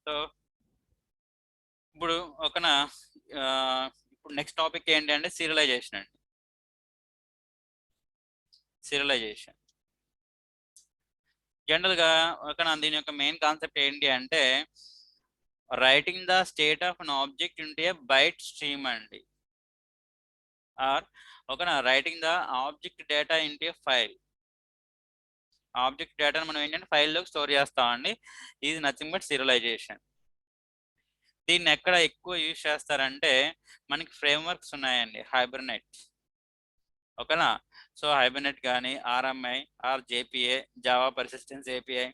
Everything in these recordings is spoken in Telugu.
సో ఇప్పుడు ఒకన ఇప్పుడు నెక్స్ట్ టాపిక్ ఏంటి అంటే సీరియలైజేషన్ అండి. సీరియలైజేషన్ జనరల్గా ఒకన దీని యొక్క మెయిన్ కాన్సెప్ట్ ఏంటి అంటే writing the state of an object into a byte stream అండి, ఆర్ ఒకన writing the object data into a file. Object డేటాను మనం ఏంటంటే ఫైల్లోకి స్టోర్ చేస్తామండి. ఇది నథింగ్ బట్ సీరియలైజేషన్. దీన్ని ఎక్కడ ఎక్కువ యూజ్ చేస్తారంటే మనకి ఫ్రేమ్వర్క్స్ ఉన్నాయండి, హైబర్నెట్. ఓకేనా? సో హైబర్నెట్ కానీ RMI or JPA, Java persistence API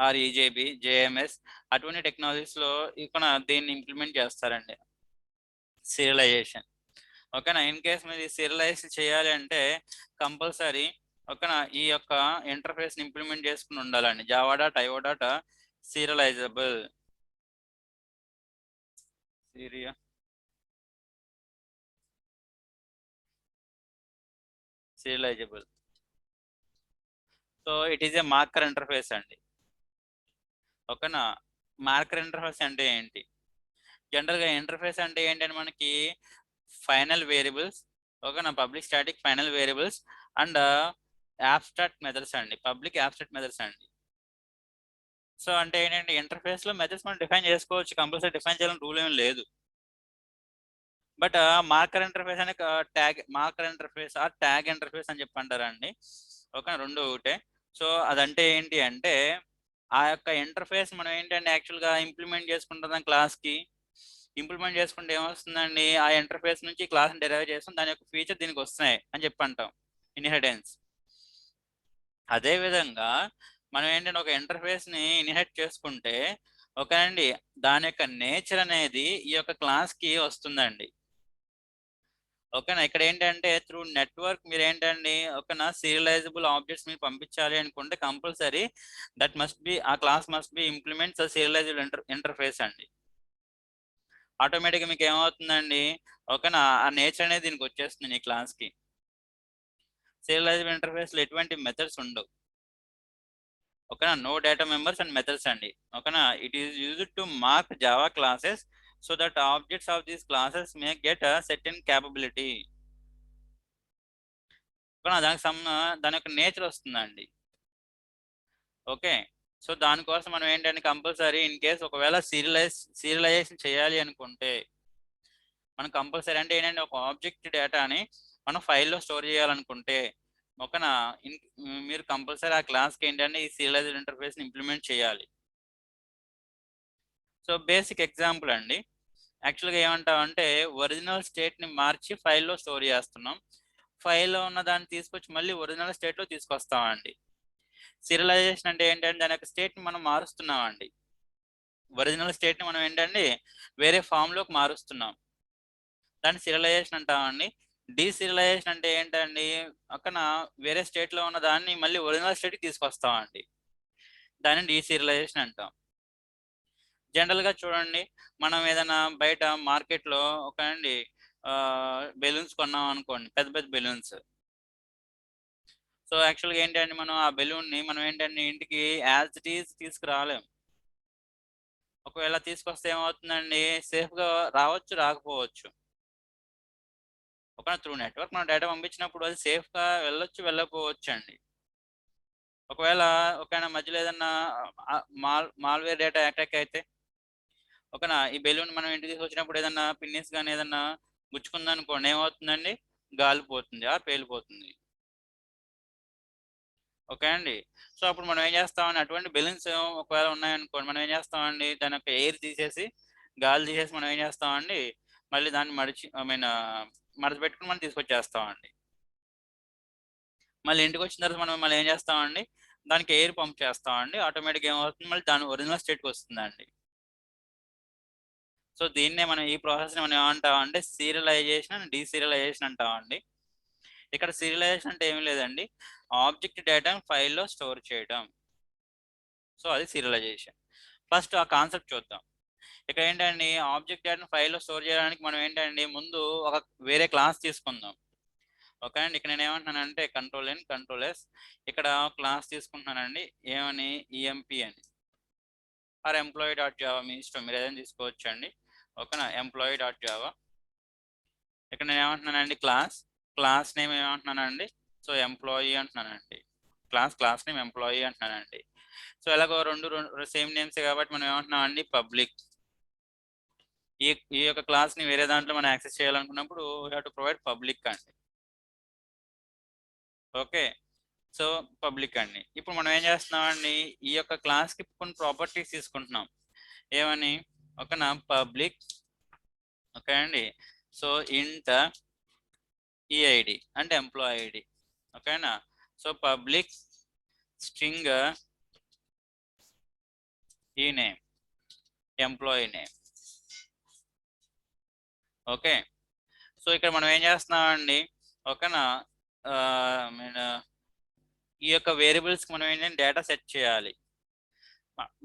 or EJB, JMS అటువంటి టెక్నాలజీస్లో ఇక్కడ దీన్ని ఇంప్లిమెంట్ చేస్తారండి, సీరియలైజేషన్. ఓకేనా? ఇన్ కేస్ మీరు సీరియలైజ్ చేయాలి అంటే కంపల్సరీ ఓకేనా ఈ యొక్క ఇంటర్ఫేస్ని ఇంప్లిమెంట్ చేసుకుని ఉండాలండి. Java dot IO dot serializable serializable. So it is a marker interface అండి. ఓకేనా? మార్కర్ ఇంటర్ఫేస్ అంటే ఏంటి? జనరల్గా ఇంటర్ఫేస్ అంటే ఏంటంటే మనకి ఫైనల్ వేరియబుల్స్, ఓకేనా, public static final variables and abstract methods అండి, పబ్లిక్ అబ్స్ట్రాక్ట్ మెథడ్స్ అండి. సో అంటే ఏంటంటే ఇంటర్ఫేస్లో మెథడ్స్ మనం డిఫైన్ చేసుకోవచ్చు, కంపల్సరీ డిఫైన్ చేయాలని రూల్ ఏం లేదు. బట్ మార్కర్ ఇంటర్ఫేస్ అనే tag, marker interface are tag interface అని చెప్పి అంటారండి. ఓకేనా? రెండు ఒకటే. సో అదంటే ఏంటి అంటే ఆ యొక్క ఇంటర్ఫేస్ మనం ఏంటంటే యాక్చువల్గా ఇంప్లిమెంట్ చేసుకుంటున్నాం క్లాస్కి. ఇంప్లిమెంట్ చేసుకుంటే ఏమొస్తుందండి, ఆ ఇంటర్ఫేస్ నుంచి క్లాస్ని డెరైవ్ చేస్తాం, దాని యొక్క ఫీచర్ దీనికి వస్తున్నాయి అని చెప్పి అంటాం, ఇన్హెరిటెన్స్. అదేవిధంగా మనం ఏంటంటే ఒక ఇంటర్ఫేస్ని ఇన్హెరిట్ చేసుకుంటే ఓకేనండి దాని యొక్క నేచర్ అనేది ఈ యొక్క క్లాస్కి వస్తుందండి. ఓకేనా? ఇక్కడ ఏంటంటే త్రూ నెట్వర్క్ మీరు ఏంటండి ఓకేనా సీరియలైజబుల్ ఆబ్జెక్ట్స్ మీరు పంపించాలి అనుకుంటే కంపల్సరీ దట్ మస్ట్ బి, ఆ class must be implements serializable interface అండి. ఆటోమేటిక్గా మీకు ఏమవుతుందండి ఓకేనా ఆ నేచర్ అనేది దీనికి వచ్చేస్తుంది ఈ క్లాస్కి. సీరియలైజబుల్ ఇంటర్ఫేస్లో ఎటువంటి మెథడ్స్ ఉండవు. ఓకేనా? No data members and methods అండి. ఓకేనా? It is used to mark Java classes so that objects of these classes may get certain capability. దాని యొక్క నేచర్ వస్తుందండి. ఓకే? సో దానికోసం మనం ఏంటంటే కంపల్సరీ ఇన్ కేస్ ఒకవేళ సీరియలైజేషన్ చేయాలి అనుకుంటే మనం కంపల్సరీ అంటే ఏంటంటే ఒక ఆబ్జెక్ట్ డేటాని మనం ఫైల్లో స్టోర్ చేయాలనుకుంటే ఓకేనా మీరు కంపల్సరీ ఆ క్లాస్కి ఏంటంటే ఈ సీరియలైజ్డ్ ఇంటర్ఫేస్ని ఇంప్లిమెంట్ చేయాలి. సో బేసిక్ ఎగ్జాంపుల్ అండి, యాక్చువల్గా ఏమంటామంటే ఒరిజినల్ స్టేట్ని మార్చి ఫైల్లో స్టోర్ చేస్తున్నాం, ఫైల్లో ఉన్న దాన్ని తీసుకొచ్చి మళ్ళీ ఒరిజినల్ స్టేట్లో తీసుకొస్తామండి. సీరియలైజేషన్ అంటే ఏంటంటే దాని యొక్క స్టేట్ని మనం మారుస్తున్నామండి. ఒరిజినల్ స్టేట్ని మనం ఏంటంటే వేరే ఫామ్లోకి మారుస్తున్నాం, దాన్ని సీరియలైజేషన్ అంటామండి. డీసీరియలైజేషన్ అంటే ఏంటండి అక్కడ వేరే స్టేట్లో ఉన్న దాన్ని మళ్ళీ ఒరిజినల్ స్టేట్కి తీసుకొస్తామండి, దాన్ని డీసీరియలైజేషన్ అంటాం. జనరల్గా చూడండి మనం ఏదైనా బయట మార్కెట్లో ఒక అండి బెలూన్స్ కొన్నాం అనుకోండి, పెద్ద పెద్ద బెలూన్స్. సో యాక్చువల్గా ఏంటంటే మనం ఆ బెలూన్ని మనం ఏంటంటే ఇంటికి యాజ్ ఇట్ ఈజ్ తీసుకురాలేం. ఒకవేళ తీసుకొస్తే ఏమవుతుందండి సేఫ్గా రావచ్చు రాకపోవచ్చు. ఒక త్రూ నెట్వర్క్ మనం డేటా పంపించినప్పుడు అది సేఫ్గా వెళ్ళొచ్చు వెళ్ళకపోవచ్చు అండి. ఒకవేళ మధ్యలో ఏదన్నా మాల్వేర్ డేటా అటాక్ అయితే ఓకేనా ఈ బెలూన్ మనం ఇంటికి తీసుకొచ్చినప్పుడు ఏదన్నా పిన్నిస్ కానీ ఏదన్నా గుచ్చుకుందనుకోండి ఏమవుతుందండి గాలిపోతుంది ఆ పేలిపోతుంది. ఓకే అండి. సో అప్పుడు మనం ఏం చేస్తామండి అటువంటి బెలూన్స్ ఒకవేళ ఉన్నాయనుకోండి మనం ఏం చేస్తామండి దాని యొక్క ఎయిర్ తీసేసి గాలి తీసేసి మనం ఏం చేస్తామండి మళ్ళీ దాన్ని మడచి పెట్టుకుని మనం తీసుకొచ్చేస్తామండి. మళ్ళీ ఇంటికి వచ్చిన తర్వాత మనం మళ్ళీ ఏం చేస్తామండి దానికి ఎయిర్ పంప్ చేస్తామండి, ఆటోమేటిక్గా ఏమవుతుంది మళ్ళీ దాని ఒరిజినల్ స్టేట్కి వస్తుందండి. సో దీన్నే మనం ఈ ప్రాసెస్ని మనం ఏమంటామంటే సీరియలైజేషన్ అండ్ డీసీరియలైజేషన్ అంటామండి. ఇక్కడ సీరియలైజేషన్ అంటే ఏమీ లేదండి ఆబ్జెక్ట్ డేటాను ఫైల్లో స్టోర్ చేయడం. సో అది సీరియలైజేషన్. ఫస్ట్ ఆ కాన్సెప్ట్ చూద్దాం. ఇక్కడ ఏంటండి ఆబ్జెక్ట్ డేటాను ఫైల్లో స్టోర్ చేయడానికి మనం ఏంటండి ముందు ఒక వేరే క్లాస్ తీసుకుందాం. ఓకే అండి. ఇక్కడ నేను ఏమంటున్నానంటే కంట్రోల్ ఎన్ కంట్రోల్ ఎస్, ఇక్కడ క్లాస్ తీసుకుంటున్నానండి ఏమని ఈఎంపి అని. ఆర్ ఎంప్లాయీ డాట్ జావా, మీ ఇష్టం, మీరు ఏదైనా తీసుకోవచ్చు అండి. ఓకేనా, ఎంప్లాయీ డాట్ జావా. ఇక్కడ నేను ఏమంటున్నానండి, క్లాస్ నేమ్ ఏమంటున్నానండి, సో ఎంప్లాయీ అంటున్నానండి. క్లాస్ నేమ్ ఎంప్లాయీ అంటున్నానండి. సో ఎలాగో రెండు సేమ్ నేమ్స్ కాబట్టి మనం ఏమంటున్నామండి, పబ్లిక్. ఈ యొక్క క్లాస్ని వేరే దాంట్లో మనం యాక్సెస్ చేయాలనుకున్నప్పుడు we have to provide public అండి. ఓకే, సో పబ్లిక్ అండి. ఇప్పుడు మనం ఏం చేస్తున్నామండి, ఈ యొక్క క్లాస్కి కొన్ని ప్రాపర్టీస్ తీసుకుంటున్నాం. ఏమని, ఓకేనా, పబ్లిక్, ఓకే అండి, సో ఇంట్ ఈఐడి అంటే ఎంప్లాయీ ఐడి, ఓకేనా. సో పబ్లిక్ స్ట్రింగ్ ఈ name, employee name. Okay, so ఇక్కడ మనం ఏం చేస్తున్నామండి, ఓకేనా, ఈ యొక్క వేరియబుల్స్కి మనం ఏంటంటే డేటా సెట్ చేయాలి.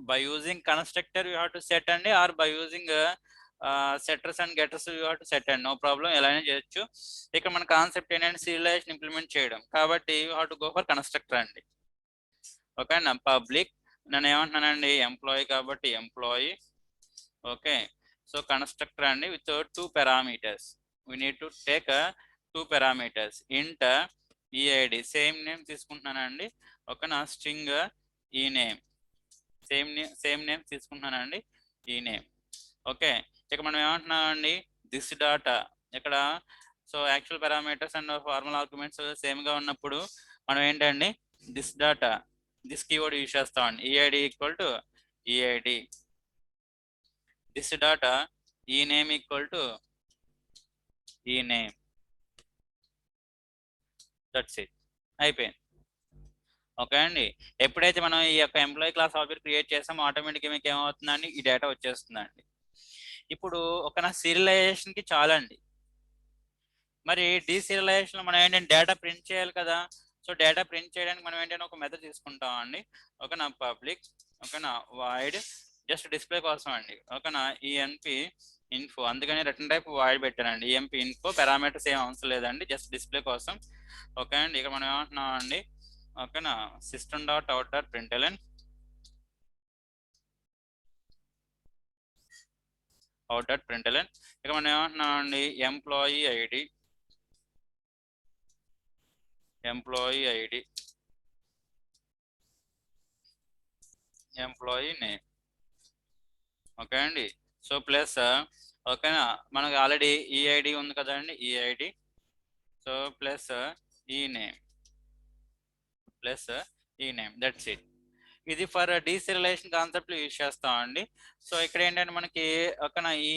By using constructor you have to set అండి, or by using setters and getters you have to set అండి, నో ప్రాబ్లం, ఎలా అయినా చేయొచ్చు. ఇక్కడ మన కాన్సెప్ట్ ఏంటంటే సీరియలైజేషన్ ఇంప్లిమెంట్ చేయడం, కాబట్టి you have to go for constructor అండి. ఓకేనా, పబ్లిక్, నేను ఏమంటున్నానండి, ఎంప్లాయీ కాబట్టి ఎంప్లాయీ. ఓకే, సో కన్స్ట్రక్టర్ అండి with 2 parameters. We need to take 2 parameters. int eid, same name తీసుకుంటున్నానండి. ఓకేనా, స్ట్రింగ్ ఈ నేమ్, సేమ్ నేమ్ తీసుకుంటున్నానండి, ఈ నేమ్. ఓకే, ఇక్కడ మనం ఏమంటున్నామండి, దిస్ డాటా. ఇక్కడ so actual parameters and formal arguments సేమ్గా ఉన్నప్పుడు మనం ఏంటండి, this data, this keyword use చేస్తామండి. EID equal to EID, this data E name equal to E name. That's it, అయిపోయింది. ఓకే అండి, ఎప్పుడైతే మనం ఈ యొక్క ఎంప్లాయీ క్లాస్ ఆబ్జెక్ట్ క్రియేట్ చేస్తామో ఆటోమేటిక్గా మీకు ఏమవుతుందండి, ఈ డేటా వచ్చేస్తుందండి. ఇప్పుడు ఒక సీరియలైజేషన్కి చాలండి. మరి డీసీరియలైజేషన్లో మనం ఏంటంటే డేటా ప్రింట్ చేయాలి కదా. సో డేటా ప్రింట్ చేయడానికి మనం ఏంటంటే ఒక మెథడ్ తీసుకుంటాం అండి. ఓకేనా, పబ్లిక్, ఓకేనా, వాయిడ్, జస్ట్ డిస్ప్లే కోసం అండి. ఓకేనా, ఈఎన్పి ఇన్ఫో, అందుకని రిటర్న్ టైప్ వాయిడ్ పెట్టానండి. ఈఎంపి ఇన్ఫో, పారామీటర్స్ ఏం అవసరం లేదండి, జస్ట్ డిస్ప్లే కోసం. ఓకే అండి, ఇక్కడ మనం ఏమంటున్నాం అండి, ఓకేనా, system dot out dot println, out dot println. ఇక్కడ మనం ఏమంటున్నాం అండి, employee ID, employee ID, employee name. Okay అండి, సో ప్లస్, ఓకేనా, మనకు ఆల్రెడీ ఈఐడి ఉంది కదండి, ఈఐడి, సో ప్లస్ ఈ నేమ్, ప్లస్ ఈ నేమ్, దట్స్ ఇట్. ఇది ఫర్ డీసీరియలైజేషన్ కాన్సెప్ట్ యూజ్ చేస్తామండి. సో ఇక్కడ ఏంటంటే మనకి ఓకేనా, ఈ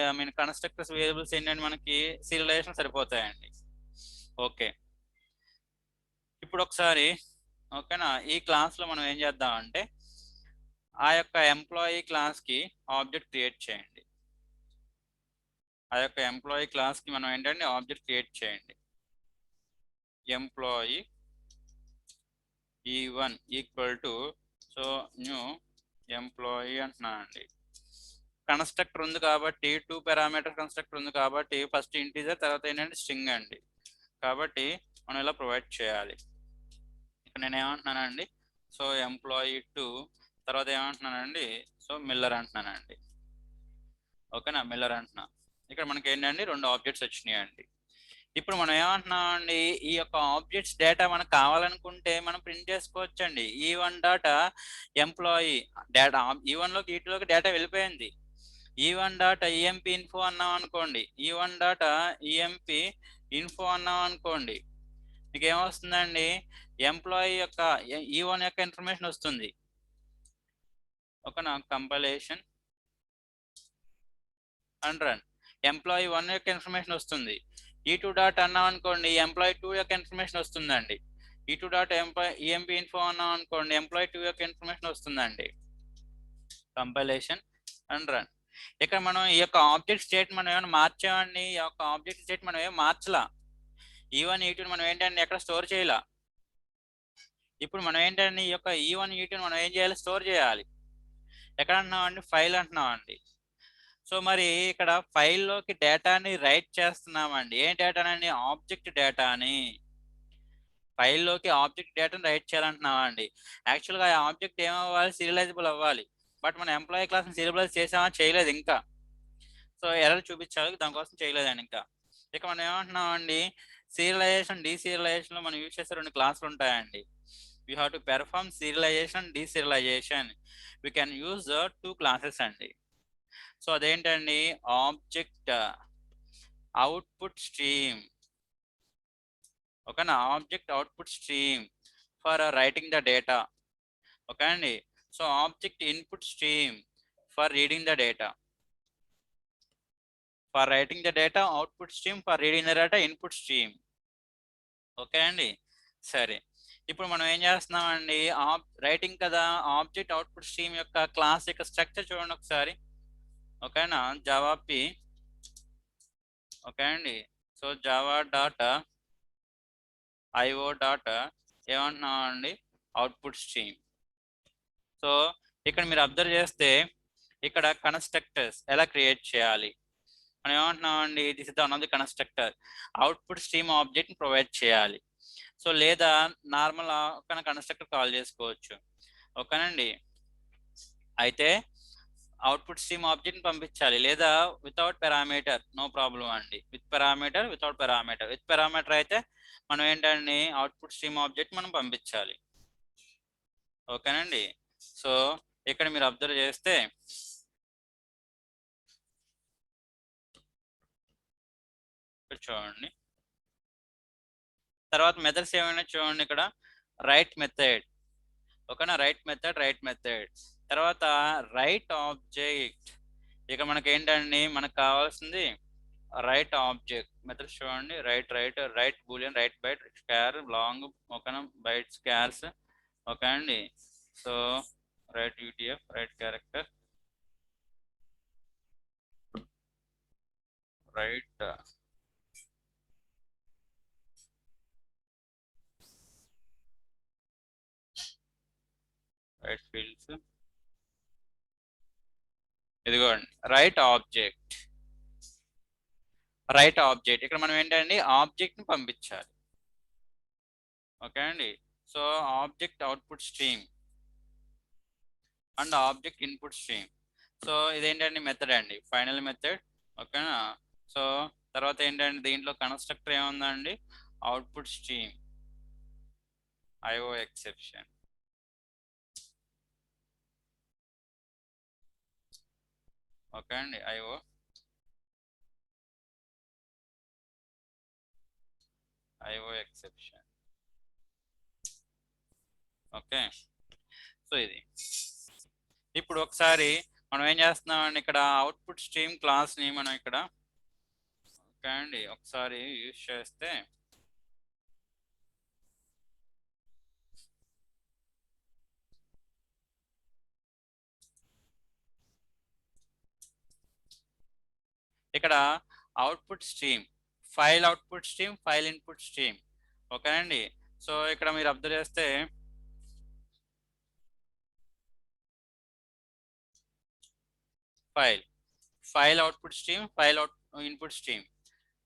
ఐ మీన్ కన్స్ట్రక్టర్స్ వేరియబుల్స్ ఏంటంటే మనకి సీరియలైజేషన్ సరిపోతాయండి. ఓకే, ఇప్పుడు ఒకసారి ఓకేనా, ఈ క్లాస్లో మనం ఏం చేద్దామంటే ఆ యొక్క ఎంప్లాయీ క్లాస్కి ఆబ్జెక్ట్ క్రియేట్ చేయండి. ఆ యొక్క ఎంప్లాయీ క్లాస్కి మనం ఏంటంటే ఆబ్జెక్ట్ క్రియేట్ చేయండి. Employee E1 equal to, so new employee అంటున్నానండి. కన్స్ట్రక్టర్ ఉంది కాబట్టి 2 పారామీటర్ కన్స్ట్రక్టర్ ఉంది కాబట్టి ఫస్ట్ ఇంటీజర్, తర్వాత ఏంటంటే స్ట్రింగ్ అండి. కాబట్టి మనం ఇలా ప్రొవైడ్ చేయాలి. ఇక్కడ నేను ఏమంటున్నానండి, సో ఎంప్లాయీ 2, తర్వాత ఏమంటున్నానండి, సో మిల్లర్ అంటున్నానండి. ఓకేనా, మిల్లర్ అంటున్నా. ఇక్కడ మనకి ఏంటండి 2 ఆబ్జెక్ట్స్ వచ్చినాయండి. ఇప్పుడు మనం ఏమంటున్నామండి, ఈ యొక్క ఆబ్జెక్ట్స్ డేటా మనకు కావాలనుకుంటే మనం ప్రింట్ చేసుకోవచ్చు అండి. E1 డాటా ఎంప్లాయీ డేటా, E1లోకి E2లోకి డేటా వెళ్ళిపోయింది. E1 డాటా ఈఎంపి ఇన్ఫో అన్నాం అనుకోండి, E1 డాటా ఈఎంపి ఇన్ఫో అన్నాం అనుకోండి, మీకు ఏమొస్తుందండి, ఎంప్లాయీ యొక్క E1 యొక్క ఇన్ఫర్మేషన్ వస్తుంది. ఓకేనా, కంపైలేషన్ అండ్ రన్, ఎంప్లాయీ 1 యొక్క ఇన్ఫర్మేషన్ వస్తుంది. E2 డాట్ అన్నాం అనుకోండి, ఎంప్లాయీ 2 యొక్క ఇన్ఫర్మేషన్ వస్తుందండి. E2 డాట్ ఈఎంపి ఇన్ఫో అన్నాం అనుకోండి, ఎంప్లాయీ 2 యొక్క ఇన్ఫర్మేషన్ వస్తుందండి. Compilation and run. ఇక్కడ మనం ఈ యొక్క ఆబ్జెక్ట్ స్టేట్ మనం ఏమైనా మార్చామండి, ఈ యొక్క ఆబ్జెక్ట్ స్టేట్ మనం ఏం మార్చలా. E1 E2 మనం ఏంటంటే ఎక్కడ స్టోర్ చేయాల. ఇప్పుడు మనం ఏంటంటే ఈ యొక్క E1 E2 మనం ఏం చేయాలి, స్టోర్ చేయాలి. ఎక్కడ అంటున్నామండి, ఫైల్ అంటున్నామండి. సో మరి ఇక్కడ ఫైల్లోకి డేటాని రైట్ చేస్తున్నామండి. ఏం డేటానండి, ఆబ్జెక్ట్ డేటాని. ఫైల్లోకి ఆబ్జెక్ట్ డేటాని రైట్ చేయాలంటున్నామండి. యాక్చువల్గా ఆ ఆబ్జెక్ట్ ఏమవ్వాలి, సీరియలైజబుల్ అవ్వాలి. బట్ మన ఎంప్లాయీ క్లాస్ని సీరియలైజ్ చేసామా, చేయలేదు ఇంకా. సో ఎర్రర్ చూపించాలి, దానికోసం చేయలేదండి ఇంకా. ఇక మనం ఏమంటున్నామండి, సీరియలైజేషన్ డీసీరియలైజేషన్లో మనం యూజ్ చేసే 2 క్లాసులు ఉంటాయండి. We have to perform serialization, deserialization. We can use 2 classes అండి. సో అదేంటండి, ఆబ్జెక్ట్ అవుట్పుట్ స్ట్రీమ్. ఓకేనా, object output stream for writing the data. Okay అండి. So object input stream for reading the data. For writing the data output stream, for reading the data input stream. Okay అండి. సరే, ఇప్పుడు మనం ఏం చేస్తున్నామండి, రైటింగ్ కదా, ఆబ్జెక్ట్ అవుట్పుట్ స్ట్రీమ్ యొక్క క్లాస్ యొక్క స్ట్రక్చర్ చూడండి ఒకసారి. ఓకేనా, జావా పి. ఓకే అండి. So Java dot IO dot ఏమంటున్నామండి, అవుట్పుట్ స్ట్రీమ్. సో ఇక్కడ మీరు అబ్జర్వ్ చేస్తే ఇక్కడ కన్స్ట్రక్టర్స్ ఎలా క్రియేట్ చేయాలి మనం ఏమంటున్నామండి, this is the another constructor. Output stream object provide చేయాలి. సో లేదా నార్మల్ ఒక కన్స్ట్రక్టర్ కాల్ చేసుకోవచ్చు. ఓకేనండి. అయితే అవుట్పుట్ స్ట్రీమ్ ఆబ్జెక్ట్ పంపించాలి, లేదా వితౌట్ పారామీటర్ నో ప్రాబ్లం అండి. With parameter, without parameter. With parameter అయితే మనం ఏంటండి, అవుట్పుట్ స్ట్రీమ్ ఆబ్జెక్ట్ మనం పంపించాలి. ఓకేనండి. సో ఇక్కడ మీరు అబ్జర్వ్ చేస్తే చూడండి, తర్వాత మెథడ్స్ ఏమైనా చూడండి ఇక్కడ, రైట్ మెథడ్. ఓకేనా, రైట్ మెథడ్. తర్వాత రైట్ ఆబ్జెక్ట్. ఇక మనకి ఏంటండి, మనకు కావాల్సింది రైట్ ఆబ్జెక్ట్ మెథడ్ చూడండి. Write boolean, write byte, square, long. ఓకేనా, బైట్, స్క్వేర్స్. ఓకే అండి. So write UTF, write character, write fields. ఇదిగోండి రైట్ ఆబ్జెక్ట్. ఇక్కడ మనం ఏంటండి, ఆబ్జెక్ట్ ని పంపించాలి. ఓకే అండి. So object output stream and object input stream. So ఇదేంటండి, మెథడ్ అండి, ఫైనల్ మెథడ్. ఓకేనా. సో తర్వాత ఏంటంటే దీంట్లో కన్స్ట్రక్టర్ ఏముందండి, output stream IO exception. Okay అండి, ఐఓ ఎక్సెప్షన్. ఓకే. సో ఇది ఇప్పుడు ఒకసారి మనం ఏం చేస్తున్నామండి, ఇక్కడ అవుట్పుట్ స్ట్రీమ్ క్లాస్ ని మనం ఇక్కడ ఓకే అండి ఒకసారి యూజ్ చేస్తే ఇక్కడ output stream, file output stream, file input stream. ఓకేనండి. సో ఇక్కడ మీరు అబ్జర్వ్ చేస్తే file output stream, file input stream.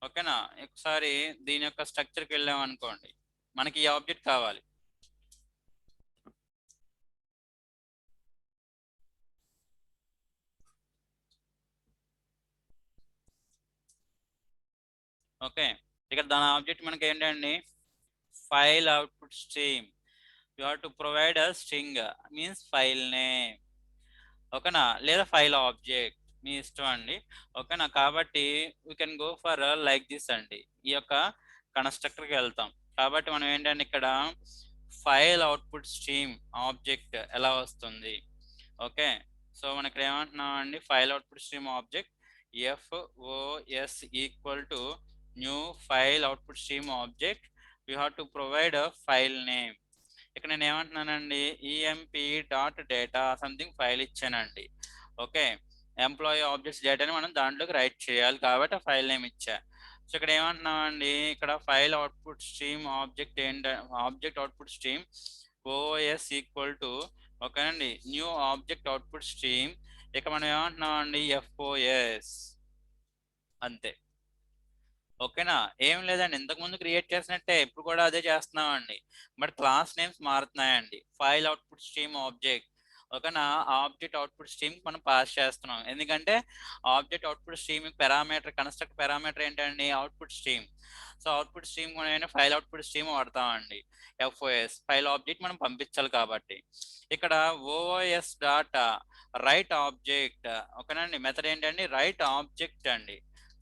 ఓకేనా. ఒకసారి దీని యొక్క స్ట్రక్చర్కి వెళ్ళాం అనుకోండి, మనకి ఈ ఆబ్జెక్ట్ కావాలి. ఓకే, ఇక్కడ దాని ఆబ్జెక్ట్ మనకి ఏంటండి, file output stream. You have to provide a string, means file name. ఓకేనా, లేదా ఫైల్ ఆబ్జెక్ట్, మీ ఇష్టం అండి. ఓకేనా. కాబట్టి we can go for like this అండి. ఈ యొక్క కన్స్ట్రక్టర్కి వెళ్తాం. కాబట్టి మనం ఏంటంటే ఇక్కడ ఫైల్ అవుట్పుట్ స్ట్రీమ్ ఆబ్జెక్ట్ ఎలా వస్తుంది. ఓకే. సో మనం ఇక్కడ ఏమంటున్నాం అండి, file output stream object FOS equal to new file output stream object. You have to provide a file name. ఇక్కడ నేను ఏమంటున్నానండి, EMP dot data something file ఇచ్చానండి. ఓకే, ఎంప్లాయీ ఆబ్జెక్ట్స్ డేటాని మనం దాంట్లోకి రైట్ చేయాలి కాబట్టి ఆ ఫైల్ నేమ్ ఇచ్చా. సో ఇక్కడ ఏమంటున్నామండి, ఇక్కడ file output stream object object output stream OS equal to ఓకేనండి న్యూ ఆబ్జెక్ట్ అవుట్పుట్ స్ట్రీమ్. ఇక మనం ఏమంటున్నామండి, FOS అంతే. ఓకేనా. ఏం లేదండి, ఇంతకుముందు క్రియేట్ చేసినట్టే ఇప్పుడు కూడా అదే చేస్తున్నామండి, బట్ క్లాస్ నేమ్స్ మారుతున్నాయండి. ఫైల్ అవుట్పుట్ స్ట్రీమ్ ఆబ్జెక్ట్ ఓకేనా ఆబ్జెక్ట్ అవుట్పుట్ స్ట్రీమ్ మనం పాస్ చేస్తున్నాం. ఎందుకంటే object output stream parameter construct parameter ఏంటండి output stream. So output stream మనం ఫైల్ అవుట్పుట్ స్ట్రీమ్ వాడతామండి. ఎఫ్ఓఎస్ ఫైల్ ఆబ్జెక్ట్ మనం పంపించాలి కాబట్టి. ఇక్కడ ఓఓఎస్ డాట్ రైట్ ఆబ్జెక్ట్ ఓకేనండి మెథడ్ ఏంటండి రైట్ ఆబ్జెక్ట్ అండి.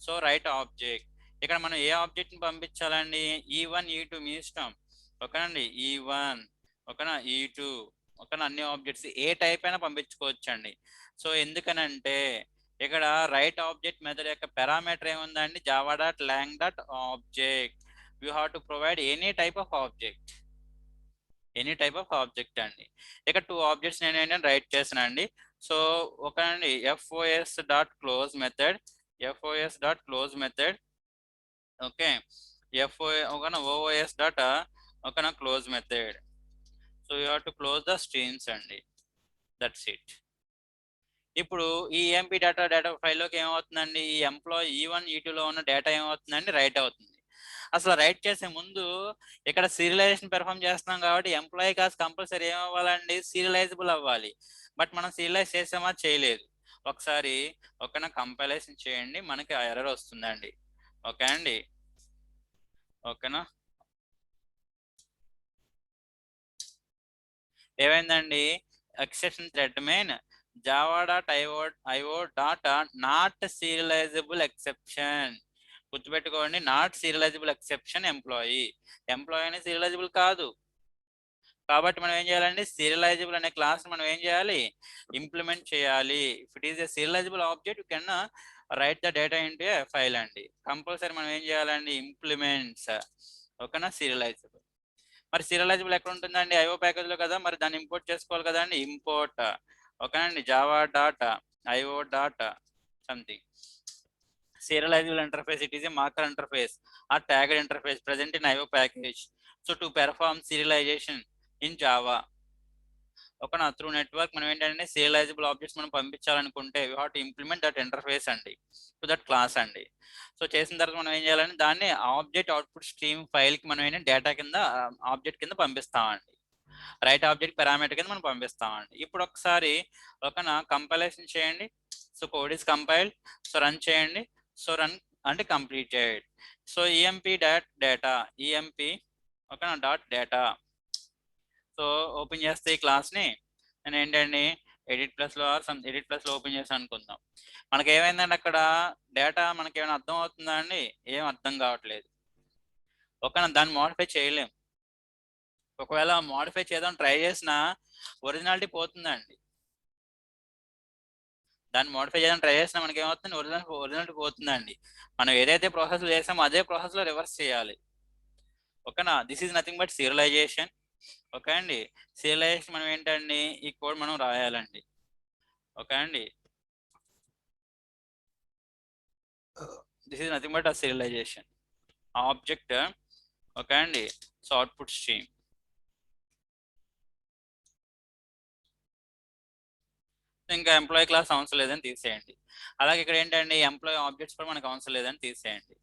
సో రైట్ ఆబ్జెక్ట్ ఇక్కడ మనం ఏ ఆబ్జెక్ట్ ని పంపించాలండి E1 E2 మీ ఇష్టం. ఓకేనండి E1 ఓకేనా E2 ఓకేనా అన్ని ఆబ్జెక్ట్స్ ఏ టైప్ అయినా పంపించుకోవచ్చు అండి. సో ఎందుకనంటే ఇక్కడ రైట్ ఆబ్జెక్ట్ మెథడ్ యొక్క పారామీటర్ ఏముందండి Java dot lang dot object. You have to provide any type of object అండి. ఇక్కడ 2 ఆబ్జెక్ట్స్ నేను ఏంటంటే రైట్ చేసాను అండి. సో ఓకేనండి FOS dot close method okay ఓకేనా ఓఓఎస్ డాట్ ఓకేనా close method. So you have to close the streams అండి. That's it. ఇప్పుడు ఈ ఎంపీ డేటా ఫైల్లోకి ఏమవుతుందండి ఈ ఎంప్లాయీ E1 E2లో ఉన్న డేటా ఏమవుతుందండి రైట్ అవుతుంది. అసలు రైట్ చేసే ముందు ఇక్కడ సీరియలైజేషన్ పెర్ఫామ్ చేస్తున్నాం కాబట్టి ఎంప్లాయీ కాస్ట్ కంపల్సరీ ఏమవ్వాలండి సీరియలైజబుల్ అవ్వాలి. బట్ మనం సీరియలైజ్ చేసామా చేయలేదు. ఒకసారి ఓకేనా కంపైలేషన్ చేయండి మనకి ఆ ఎర్రర్ వస్తుందండి. ఓకే అండి ఓకేనా ఏమైందండి exception thread main java.io dot not serializable exception. గుర్తుపెట్టుకోండి నాట్ సీరియలైజబుల్ ఎక్సెప్షన్ ఎంప్లాయీ అనేది సీరియలైజబుల్ కాదు. కాబట్టి మనం ఏం చేయాలండి సీరియలైజబుల్ అనే క్లాస్ మనం ఏం చేయాలి ఇంప్లిమెంట్ చేయాలి. If it is a serializable object you can write the data into a file అండి. కంపల్సరీ మనం ఏం చేయాలండి ఇంప్లిమెంట్స్ ఓకేనా సీరియలైజబుల్. మరి సీరియలైజబుల్ ఎక్కడ ఉంటుందండి ఐఓ ప్యాకేజ్ లో కదా మరి దాన్ని ఇంపోర్ట్ చేసుకోవాలి కదా అండి ఇంపోర్ట్ ఓకేనండి Java dot IO dot something serializable interface. It is a marker interface or tagged interface present in IO package. So to perform serialization in Java ఓకేనా త్రూ నెట్వర్క్ మనం ఏంటంటే సీరియలైజబుల్ ఆబ్జెక్ట్స్ మనం పంపించాలనుకుంటే we have to implement that interface అండి టు దట్ క్లాస్ అండి. సో చేసిన తర్వాత మనం ఏం చేయాలంటే దాన్ని ఆబ్జెక్ట్ అవుట్పుట్ స్ట్రీమ్ ఫైల్కి మనం ఏంటంటే డేటా కింద ఆబ్జెక్ట్ కింద పంపిస్తామండి. రైట్ ఆబ్జెక్ట్ పారామీటర్ కింద మనం పంపిస్తామండి. ఇప్పుడు ఒకసారి ఓకేనా కంపైలేషన్ చేయండి. So code is compiled. So run చేయండి. సో రన్ అంటే completed. So EMP dot data ఓకేనా డాట్ డేటా. సో ఓపెన్ చేస్తే ఈ క్లాస్ని నేను ఏంటండి ఎడిట్ ప్లస్లో ఓపెన్ చేసి అనుకుందాం. మనకి ఏమైందండి అక్కడ డేటా మనకి ఏమైనా అర్థం అవుతుందా అండి ఏం అర్థం కావట్లేదు. ఓకేనా దాన్ని మోడిఫై చేయలేం. ఒకవేళ మోడిఫై చేద్దాం ట్రై చేసినా ఒరిజినాలిటీ పోతుందండి. దాన్ని మోడిఫై చేయడానికి ట్రై చేసినా మనకి ఏమవుతుంది ఒరిజినాలిటీ పోతుందండి. మనం ఏదైతే ప్రాసెస్ చేసామో అదే ప్రాసెస్లో రివర్స్ చేయాలి. ఓకేనా this is nothing but serialization. Okay అండి సీరియలైజేషన్ మనం ఏంటండి ఈ కోడ్ మనం రాయాలండి. ఓకే అండి this is nothing but a serialization object. Okay అండి సో అవుట్పుట్ స్ట్రీమ్ ఇంకా ఎంప్లాయీ క్లాస్ అవసరం లేదని తీసేయండి. అలాగే ఇక్కడ ఏంటండి ఎంప్లాయీ ఆబ్జెక్ట్స్ కూడా మనకు అవసరం లేదని తీసేయండి.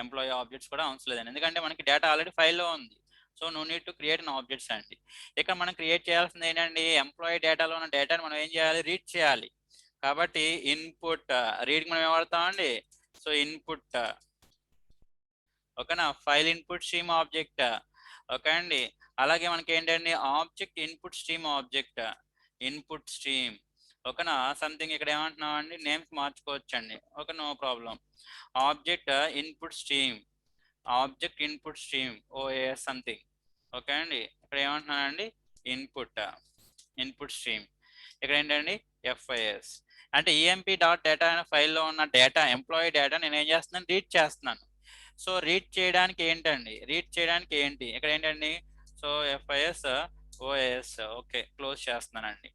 ఎంప్లాయీ ఆబ్జెక్ట్స్ కూడా అవసరం లేదండి ఎందుకంటే మనకి డేటా ఆల్రెడీ ఫైల్లో ఉంది. So no need to create an objects అండి. ఇక్కడ మనం క్రియేట్ చేయాల్సింది ఏంటండి ఎంప్లాయీ డేటాలో ఉన్న డేటాని మనం ఏం చేయాలి రీడ్ చేయాలి. కాబట్టి ఇన్పుట్ రీడ్ మనం ఏం వాడతామండి సో ఇన్పుట్ ఓకేనా file input stream object. Okay అండి అలాగే మనకి ఏంటండి object input stream object input stream. ఓకేనా సంథింగ్ ఇక్కడ ఏమంటున్నాం అండి నేమ్స్ మార్చుకోవచ్చండి. Okay no problem. Object input stream OAS something. Okay అండి ఇక్కడ ఏమంటున్నానండి ఇన్పుట్ స్ట్రీమ్. ఇక్కడ ఏంటండి ఎఫ్ఐఎస్ అంటే ఈఎంపీ డాట్ డేటా అనే ఫైల్లో ఉన్న డేటా ఎంప్లాయీ డేటా నేను ఏం చేస్తున్నాను రీడ్ చేస్తున్నాను. సో రీడ్ చేయడానికి ఏంటి ఇక్కడ ఏంటండి so FIS OS okay close చేస్తున్నానండి.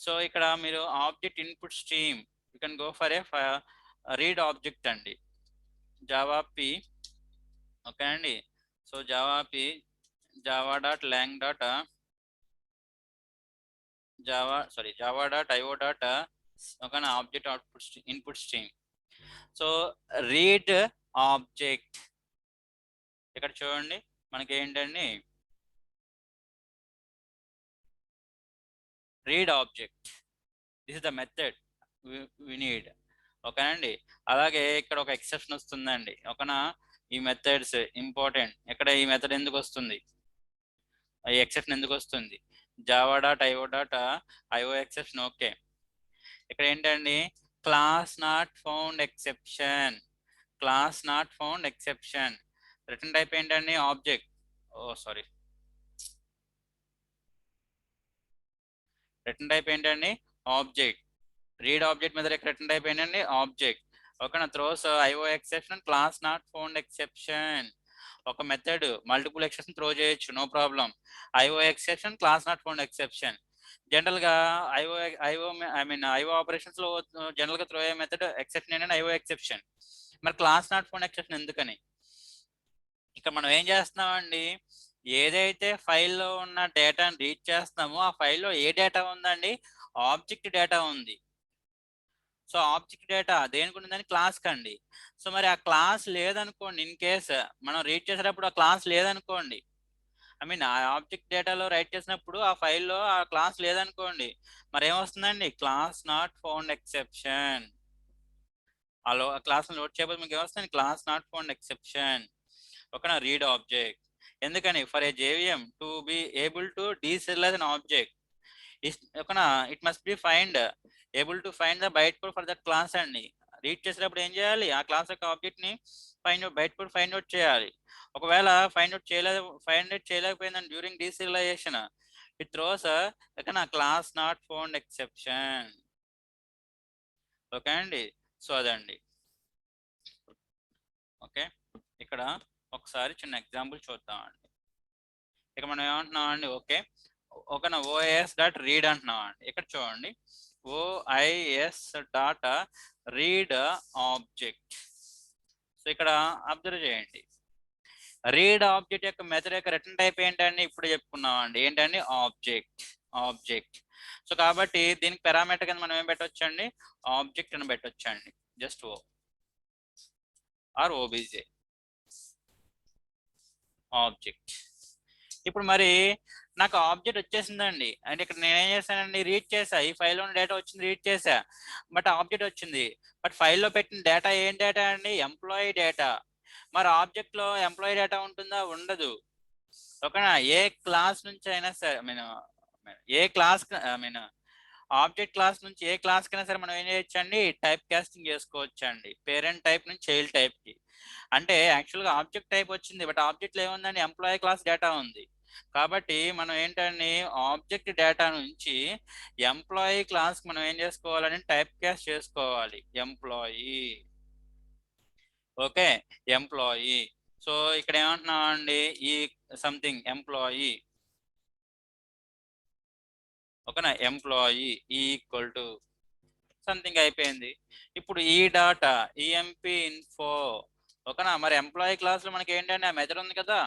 సో ఇక్కడ మీరు object input stream you can go for a read object అండి జావా పి. ఓకే అండి so Java dot lang dot Java dot IO dot ఓకేనా object output input stream. So read object ఇక్కడ చూడండి మనకి ఏంటండి read object. This is the method we need. ఓకేనండి. అలాగే ఇక్కడ ఒక ఎక్సెప్షన్ వస్తుందండి. ఓకేనా, ఈ మెథడ్స్ ఇంపార్టెంట్. ఇక్కడ ఈ మెథడ్ ఎందుకు వస్తుంది, ఈ ఎక్సెప్షన్ ఎందుకు వస్తుంది, Java dot IO dot IO exception. Okay, ఇక్కడ ఏంటండి, class not found exception, class not found exception. Return type ఏంటండి, ఆబ్జెక్ట్. సారీ, రిటర్న్ టైప్ ఏంటండి, ఆబ్జెక్ట్. రీడ్ ఆబ్జెక్ట్ మీద రిటర్న్ టైప్ ఏంటండి, ఆబ్జెక్ట్. ఓకేనా, throws IO exception class not found exception. ఒక మెథడ్ మల్టిపుల్ ఎక్సెప్షన్ త్రో చేయొచ్చు, no problem. IO exception class not found exception. General గా IO IO I mean IO operations లో జనరల్ గా త్రో అయ్యే మెథడ్ ఎక్సెప్షన్ ఏంటంటే ఐఓ ఎక్సెప్షన్. మరి క్లాస్ నాట్ ఫౌండ్ ఎక్సెప్షన్ ఎందుకని? ఇక్కడ మనం ఏం చేస్తున్నామండి, ఏదైతే ఫైల్లో ఉన్న డేటాను రీడ్ చేస్తున్నామో ఆ ఫైల్లో ఏ డేటా ఉందండి, ఆబ్జెక్ట్ డేటా ఉంది. సో ఆబ్జెక్ట్ డేటా దేనికి ఉంటుందని, క్లాస్ కండి. సో మరి ఆ క్లాస్ లేదనుకోండి, ఇన్ కేస్ మనం రీడ్ చేసేటప్పుడు ఆ క్లాస్ లేదనుకోండి, ఐ మీన్ ఆ ఆబ్జెక్ట్ డేటాలో రైట్ చేసినప్పుడు ఆ ఫైల్లో ఆ క్లాస్ లేదనుకోండి, మరి ఏమొస్తుందండి, క్లాస్ నాట్ ఫౌండ్ ఎక్సెప్షన్. ఆ క్లాస్ లోడ్ చేయబోతే మీకు ఏమొస్తుంది, క్లాస్ నాట్ ఫౌండ్ ఎక్సెప్షన్. ఓకేనా, రీడ్ ఆబ్జెక్ట్. ఎందుకని, for a JVM to be able to deserialize an object, ఓకేనా, it must be find able to find the byte code for that class అండి. రీడ్ చేసేటప్పుడు ఏం చేయాలి, ఆ క్లాస్ యొక్క ఆబ్జెక్ట్ ని బైట్ కోడ్ ఫైండ్ అవుట్ చేయాలి. ఒకవేళ ఫైండ్ అవుట్ చేయలేకపోయిందని డ్యూరింగ్ డీసీరియలైజేషన్, ఇట్ థ్రోస్ ఓకేనా class not found exception. Okay అండి, సో అదండి. ఓకే, ఇక్కడ ఒకసారి చిన్న ఎగ్జాంపుల్ చూద్దామండి. ఇక్కడ మనం ఏమంటున్నాం అండి, ఓకేనా, ఓఎస్ డాట్ రీడ్ అంటున్నాం అండి. ఇక్కడ చూడండి, OIS dot read object. So ఇక్కడ అబ్జర్వ్ చేయండి, రీడ్ ఆబ్జెక్ట్ యొక్క మెథడ్ యొక్క రిటర్న్ టైప్ ఏంటండి, ఇప్పుడు చెప్పుకున్నాం అండి, ఏంటండి, ఆబ్జెక్ట్. సో కాబట్టి దీనికి పారామీటర్ కింద మనం ఏం పెట్టవచ్చు అండి, ఆబ్జెక్ట్ అని పెట్టవచ్చు అండి, just O R OBJ object. ఇప్పుడు మరి నాకు ఆబ్జెక్ట్ వచ్చేసిందండి, అంటే ఇక్కడ నేనేం చేశానండి, రీడ్ చేసా, ఈ ఫైల్లో ఉన్న డేటా వచ్చింది, రీడ్ చేసా, బట్ ఆబ్జెక్ట్ వచ్చింది. బట్ ఫైల్లో పెట్టిన డేటా ఏం డేటా అండి, ఎంప్లాయీ డేటా. మరి ఆబ్జెక్ట్ లో ఎంప్లాయీ డేటా ఉంటుందా, ఉండదు. ఓకేనా, ఏ క్లాస్ నుంచి అయినా సరే, ఏ క్లాస్ ఆబ్జెక్ట్ క్లాస్ నుంచి ఏ క్లాస్ కైనా సరే మనం ఏం చేయొచ్చు అండి, టైప్ కాస్టింగ్ చేసుకోవచ్చు అండి, పేరెంట్ టైప్ నుంచి చైల్డ్ టైప్ కి. అంటే యాక్చువల్గా ఆబ్జెక్ట్ టైప్ వచ్చింది, బట్ ఆబ్జెక్ట్ లో ఏముందండి, ఎంప్లాయీ క్లాస్ డేటా ఉంది. కాబట్టి మనం ఏంటండి, ఆబ్జెక్ట్ డేటా నుంచి ఎంప్లాయీ క్లాస్ మనం ఏం చేసుకోవాలని, టైప్ కాస్ట్ చేసుకోవాలి, ఎంప్లాయీ. Okay, employee. సో ఇక్కడ ఏమంటున్నాం అండి, ఈ సంథింగ్ ఎంప్లాయీ. ఓకేనా, ఎంప్లాయీ ఈక్వల్ టు సంథింగ్ అయిపోయింది. ఇప్పుడు ఈ డాటా ఈఎంపీ ఇన్ఫో. ఓకేనా, మరి ఎంప్లాయీ క్లాస్ లో మనకి ఏంటంటే ఆ మెథడ్ ఉంది కదా.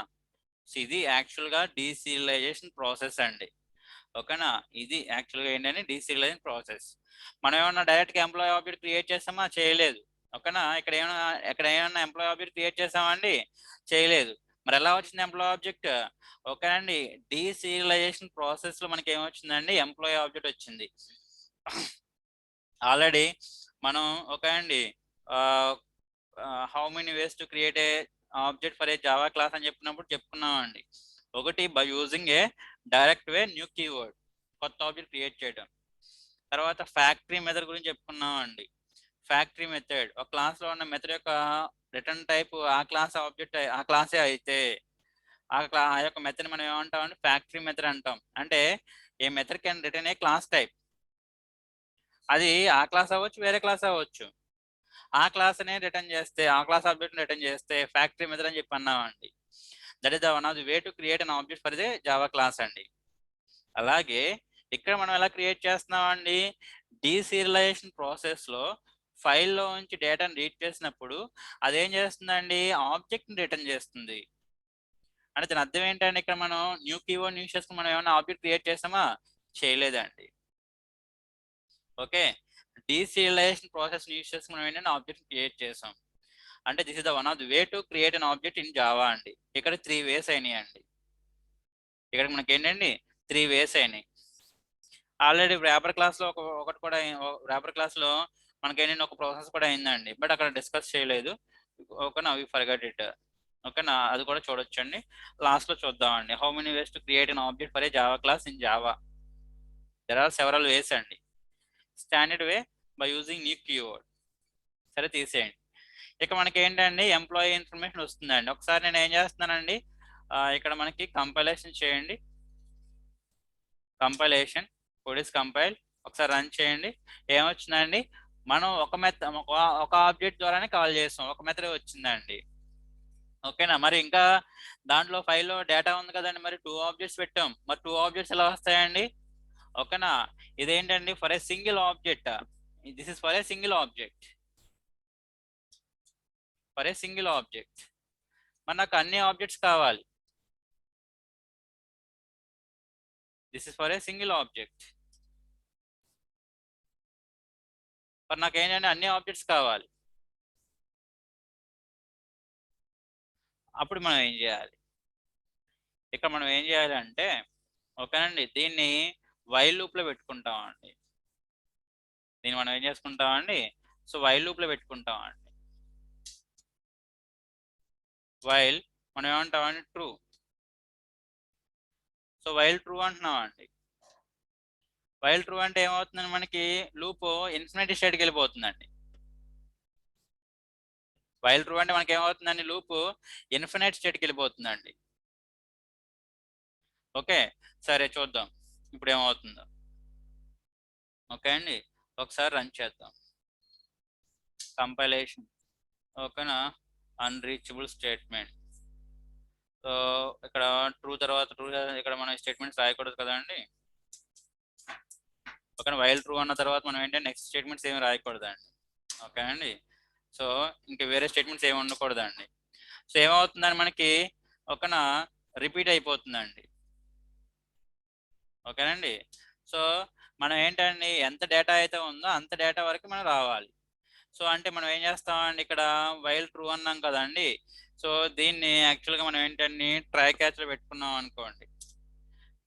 సో ఇది యాక్చువల్గా డీసీరియలైజేషన్ ప్రాసెస్ అండి. ఓకేనా, ఇది యాక్చువల్గా ఏంటంటే డీసీరియలైజేషన్ ప్రాసెస్. మనం ఏమన్నా డైరెక్ట్గా ఎంప్లాయీ ఆబ్జెక్ట్ క్రియేట్ చేస్తామా, చేయలేదు. ఓకేనా, ఇక్కడ ఏమన్నా ఎంప్లాయీ ఆబ్జెక్ట్ క్రియేట్ చేసామండి, చేయలేదు. మరి ఎలా వచ్చింది ఎంప్లాయీ ఆబ్జెక్ట్? ఓకేనండి, డీసీరియలైజేషన్ ప్రాసెస్ లో మనకి ఏమొచ్చిందండి, ఎంప్లాయీ ఆబ్జెక్ట్ వచ్చింది. ఆల్రెడీ మనం ఓకే అండి, how many ways to create a object for a Java class అని చెప్పినప్పుడు చెప్పుకున్నామండి. ఒకటి by using a direct way new keyword, కొత్త ఆబ్జెక్ట్ క్రియేట్ చేయడం. తర్వాత ఫ్యాక్టరీ మెథడ్ గురించి చెప్పుకున్నామండి. ఫ్యాక్టరీ మెథడ్ ఒక క్లాస్ లో ఉన్న మెథడ్ యొక్క రిటర్న్ టైప్ ఆ క్లాస్ ఆబ్జెక్ట్ ఆ క్లాసే అయితే ఆ యొక్క మెథడ్ మనం ఏమంటాం, ఫ్యాక్టరీ మెథడ్ అంటాం. అంటే a method can return a class type, అది ఆ క్లాస్ అవ్వచ్చు, వేరే క్లాస్ అవ్వచ్చు. ఆ క్లాస్ నే రిటర్న్ చేస్తే, ఆ క్లాస్ ఆబ్జెక్ట్ రిటర్న్ చేస్తే ఫ్యాక్టరీ మెథడ్ అని చెప్పి అన్నామండి. That is the one of the way to create an object for the Java class అండి. అలాగే ఇక్కడ మనం ఎలా క్రియేట్ చేస్తున్నామండి, డీసీరియలైజేషన్ ప్రాసెస్ లో ఫైల్లో నుంచి డేటాను రీడ్ చేసినప్పుడు అదేం చేస్తుందండి, ఆబ్జెక్ట్ ని రిటర్న్ చేస్తుంది. అంటే దాని అర్థం ఏంటంటే, ఇక్కడ మనం న్యూ కీవర్డ్ యూస్ చేసుకుని మనం ఏమైనా ఆబ్జెక్ట్ క్రియేట్ చేస్తామా, చేయలేదండి. ఓకే, డీసీరియలైజేషన్ ప్రాసెస్ యూస్ చేసి మనం ఏంటంటే ఆబ్జెక్ట్ క్రియేట్ చేసాం. అంటే this is the one of the way to create an object in Java అండి. ఇక్కడ 3 వేస్ అయినాయి అండి. ఇక్కడ మనకి ఏంటండి 3 వేస్ అయినాయి. ఆల్రెడీ ర్యాపర్ క్లాస్లో ఒకటి కూడా ర్యాపర్ క్లాస్లో మనకేంటంటే ఒక ప్రాసెస్ కూడా అయిందండి, బట్ అక్కడ డిస్కస్ చేయలేదు. ఓకేనా, వి ఫర్గట్ ఇట్. ఓకేనా, అది కూడా చూడొచ్చండి. లాస్ట్లో చూద్దామండి. How many ways to create an object for a Java class in Java. There are several ways అండి. Standard way by using new keyword. సరే తీసేయండి. ఇక మనకి ఏంటండి ఎంప్లాయీ ఇన్ఫర్మేషన్ వస్తుందండి. ఒకసారి నేను ఏం చేస్తున్నానండి, ఇక్కడ మనకి కంపైలేషన్ చేయండి. Compilation code is compile. ఒకసారి రన్ చేయండి. ఏమొచ్చిందండి, మనం ఒక ఆబ్జెక్ట్ ద్వారానే కాల్ చేస్తాం, ఒక మెథడ్ వచ్చిందండి. ఓకేనా, మరి ఇంకా దాంట్లో ఫైల్లో డేటా ఉంది కదండి, మరి 2 ఆబ్జెక్ట్స్ పెట్టాం, మరి 2 ఆబ్జెక్ట్స్ ఎలా వస్తాయండి? ఓకేనా, ఇదేంటండి for a single object. This is for a single object, for a single object. మరి నాకు అన్ని ఆబ్జెక్ట్స్ కావాలి. This is for a single object. మరి నాకు ఏంటంటే అన్ని ఆబ్జెక్ట్స్ కావాలి. అప్పుడు మనం ఏం చేయాలి, ఇక్కడ మనం ఏం చేయాలి అంటే, ఓకేనండి, దీన్ని వైల్ లూప్లో పెట్టుకుంటామండి. దీన్ని మనం ఏం చేసుకుంటామండి, సో వైల్ లూప్లో పెట్టుకుంటామండి. వైల్ మనం ఏమంటామండి, ట్రూ. సో వైల్ ట్రూ అంటున్నామండి. వైల్ ట్రూ అంటే ఏమవుతుందండి, మనకి లూప్ ఇన్ఫినిటీ స్టేట్కి వెళ్ళిపోతుందండి. వైల్ ట్రూ అంటే మనకి ఏమవుతుందండి, లూప్ ఇన్ఫినైట్ స్టేట్కి వెళ్ళిపోతుందండి. ఓకే, సరే చూద్దాం ఇప్పుడు ఏమవుతుందో. ఓకే అండి, ఒకసారి రన్ చేద్దాం. కంపైలేషన్. ఓకేనా, అన్రీచబుల్ స్టేట్మెంట్. సో ఇక్కడ ట్రూ తర్వాత ట్రూ, ఇక్కడ మనం స్టేట్మెంట్స్ రాయకూడదు కదండి. ఓకేనా, వైల్ ట్రూ అన్న తర్వాత మనం ఏంటంటే నెక్స్ట్ స్టేట్మెంట్స్ ఏమి రాయకూడదండి. ఓకే అండి, సో ఇంకా వేరే స్టేట్మెంట్స్ ఏమి ఉండకూడదండి. సో ఏమవుతుందని మనకి ఓకేనా రిపీట్ అయిపోతుందండి. ఓకేనండి, సో మనం ఏంటండి ఎంత డేటా అయితే ఉందో అంత డేటా వరకు మనం రావాలి. సో అంటే మనం ఏం చేస్తామండి, ఇక్కడ వైల్ ట్రూ అన్నాం కదండి. సో దీన్ని యాక్చువల్గా మనం ఏంటండి ట్రై క్యాచ్లో పెట్టుకున్నాం అనుకోండి.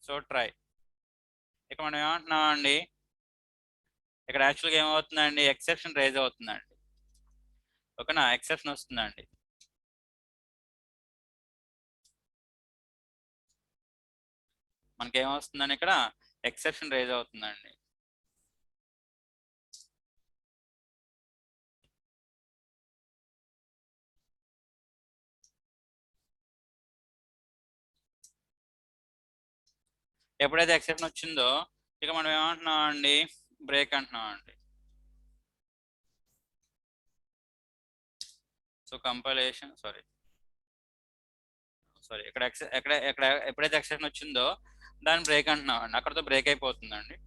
సో ట్రై, ఇక్కడ మనం ఏమంటున్నాం అండి, ఇక్కడ యాక్చువల్గా ఏమవుతుందండి, ఎక్సెప్షన్ రైజ్ అవుతుందండి. ఓకేనా, ఎక్సెప్షన్ వస్తుందండి. మనకి ఏమొస్తుందని ఇక్కడ ఎక్సెప్షన్ రైజ్ అవుతుందండి. ఎప్పుడైతే ఎక్సెప్షన్ వచ్చిందో ఇక మనం ఏమంటున్నాం అండి, బ్రేక్ అంటున్నాం అండి. సో కంపైలేషన్ సారీ ఇక్కడ ఎప్పుడైతే ఎక్సెప్షన్ వచ్చిందో దాన్ని బ్రేక్ అంటున్నాం అండి, అక్కడతో బ్రేక్ అయిపోతుందండి.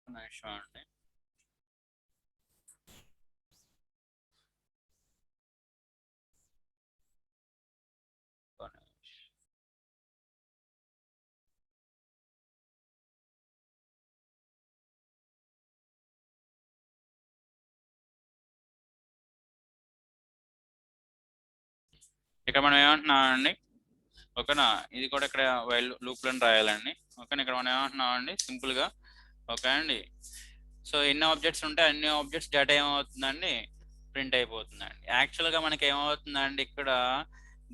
నిమిషం అండి. ఇక్కడ మనం ఏమంటున్నాం అండి, ఓకేనా, ఇది కూడా ఇక్కడ వైల్ లూప్లో రాయాలండి. ఓకేనా, ఇక్కడ మనం ఏమంటున్నాం అండి సింపుల్గా. ఓకే అండి, సో ఎన్ని ఆబ్జెక్ట్స్ ఉంటే అన్ని ఆబ్జెక్ట్స్ డేటా ఏమవుతుందండి, ప్రింట్ అయిపోతుందండి. యాక్చువల్గా మనకి ఏమవుతుందండి, ఇక్కడ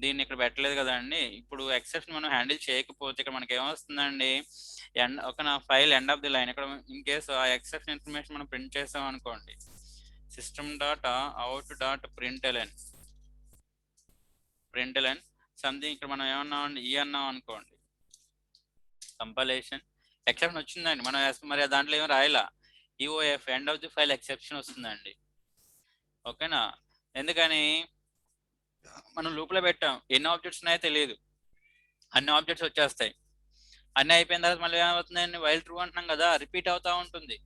దీన్ని ఇక్కడ పెట్టలేదు కదండి. ఇప్పుడు ఎక్సెప్షన్ మనం హ్యాండిల్ చేయకపోతే ఇక్కడ మనకి ఏమొస్తుందండి, ఒక నా file end of the line. ఇక్కడ ఇన్ కేసు ఆ ఎక్సెప్షన్ ఇన్ఫర్మేషన్ మనం ప్రింట్ చేసాం అనుకోండి, system dot out dot println something. ఇక్కడ మనం ఏమన్నామండి, ఈ అన్నాం అనుకోండి, కంపైలేషన్ ఎక్సెప్షన్ వచ్చిందండి. మనం మరి దాంట్లో ఏమి రాయాల, EOF end of the file exception వస్తుందండి. ఓకేనా, ఎందుకని మనం లూప్లో పెట్టాం, ఎన్ని ఆబ్జెక్ట్స్ ఉన్నాయో తెలియదు, అన్ని ఆబ్జెక్ట్స్ వచ్చేస్తాయి. అన్ని అయిపోయిన తర్వాత మళ్ళీ ఏమవుతుందండి, వైల్ ట్రూ అంటున్నాం కదా, రిపీట్ అవుతా ఉంటుంది.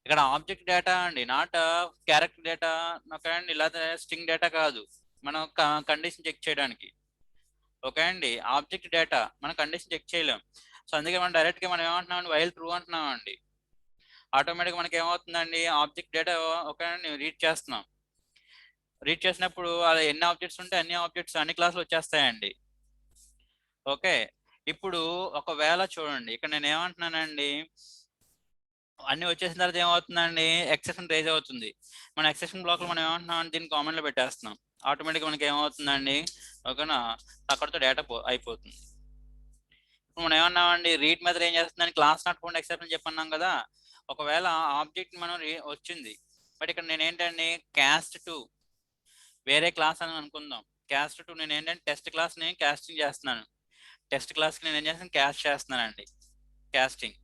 ఇక్కడ ఆబ్జెక్ట్ డేటా అండి, నాట్ క్యారెక్టర్ డేటా. ఓకే అండి, లేదా స్ట్రింగ్ డేటా కాదు, మనం కండిషన్ చెక్ చేయడానికి. ఓకే అండి, ఆబ్జెక్ట్ డేటా మనం కండిషన్ చెక్ చేయలేం. సో అందుకే మనం డైరెక్ట్గా మనం ఏమంటున్నాం, వైల్ ట్రూ అంటున్నాం అండి. ఆటోమేటిక్గా మనకి ఏమవుతుందండి, ఆబ్జెక్ట్ డేటా ఒక రీడ్ చేస్తున్నాం. రీడ్ చేసినప్పుడు అలా ఎన్ని ఆబ్జెక్ట్స్ ఉంటే అన్ని ఆబ్జెక్ట్స్ అన్ని క్లాసులు వచ్చేస్తాయండి. ఓకే, ఇప్పుడు ఒకవేళ చూడండి ఇక్కడ నేను ఏమంటున్నానండి, అన్ని వచ్చేసిన తర్వాత ఏమవుతుందండి, ఎక్సెప్షన్ రేజ్ అవుతుంది. మన ఎక్సెప్షన్ బ్లాక్లో మనం ఏమంటున్నాం, దీన్ని కామన్లో పెట్టేస్తున్నాం. ఆటోమేటిక్గా మనకి ఏమవుతుందండి, ఓకేనా, అక్కడితో డేటా అయిపోతుంది. ఇప్పుడు మనం ఏమన్నామండి, రీడ్ మెథడ్ ఏం చేస్తుందని క్లాస్ నాట్ ఫౌండ్ ఎక్సెప్షన్ చెప్పన్నాం కదా. ఒకవేళ ఆబ్జెక్ట్ మనం వచ్చింది, బట్ ఇక్కడ నేను ఏంటండి క్యాస్ట్ టు వేరే క్లాస్ అని అనుకుందాం. క్యాస్ట్ టు నేను ఏంటంటే టెస్ట్ క్లాస్ని క్యాస్టింగ్ చేస్తున్నాను. టెస్ట్ క్లాస్కి నేను ఏం చేస్తాను, క్యాస్ట్ చేస్తున్నానండి, క్యాస్టింగ్.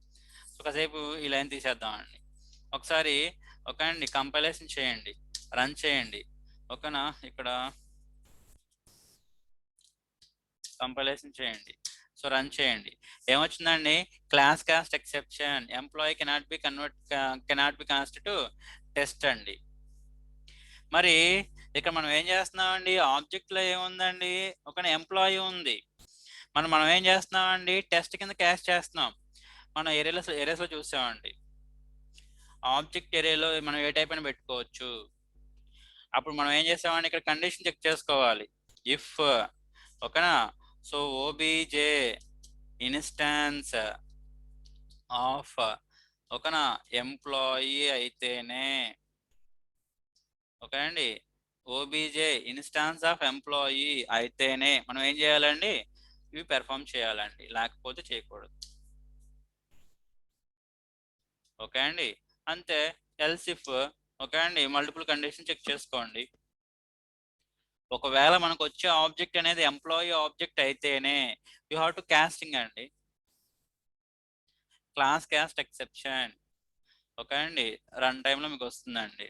సో కాసేపు ఈ లైన్ తీసేద్దామండి. ఒకసారి ఓకేనండి కంపైలేషన్ చేయండి, రన్ చేయండి. ఓకేనా, ఇక్కడ కంపైలేషన్ చేయండి. సో రన్ చేయండి. ఏమొచ్చిందండి, class cast exception employee cannot be cast to test అండి. మరి ఇక్కడ మనం ఏం చేస్తున్నామండి, ఆబ్జెక్ట్లో ఏముందండి, ఒక ఎంప్లాయీ ఉంది. మనం ఏం చేస్తున్నామండి, టెస్ట్ కింద క్యాస్ట్ చేస్తున్నాం. మనం ఏరియాస్లో చూసామండి, ఆబ్జెక్ట్ ఏరియాలో మనం ఏ టైప్ అయినా పెట్టుకోవచ్చు. అప్పుడు మనం ఏం చేసామండి, ఇక్కడ కండిషన్ చెక్ చేసుకోవాలి. ఇఫ్ ఓకేనా, సో ఓబీజే ఇన్స్టాన్స్ ఆఫ్ ఓకేనా ఎంప్లాయీ అయితేనే, ఓకే అండి, ఓబీజే ఇన్స్టాన్స్ ఆఫ్ ఎంప్లాయీ అయితేనే మనం ఏం చేయాలండి, ఇవి పెర్ఫామ్ చేయాలండి, లేకపోతే చేయకూడదు. ఓకే అండి, అంతే. ఎల్స్ ఇఫ్ ఓకే అండి, మల్టిపుల్ కండిషన్ చెక్ చేసుకోండి. ఒకవేళ మనకు వచ్చే ఆబ్జెక్ట్ అనేది ఎంప్లాయీ ఆబ్జెక్ట్ అయితేనే యూ హ్యావ్ టు కాస్టింగ్ అండి, క్లాస్ కాస్ట్ ఎక్సెప్షన్. ఓకే అండి, రన్ టైంలో మీకు వస్తుందండి,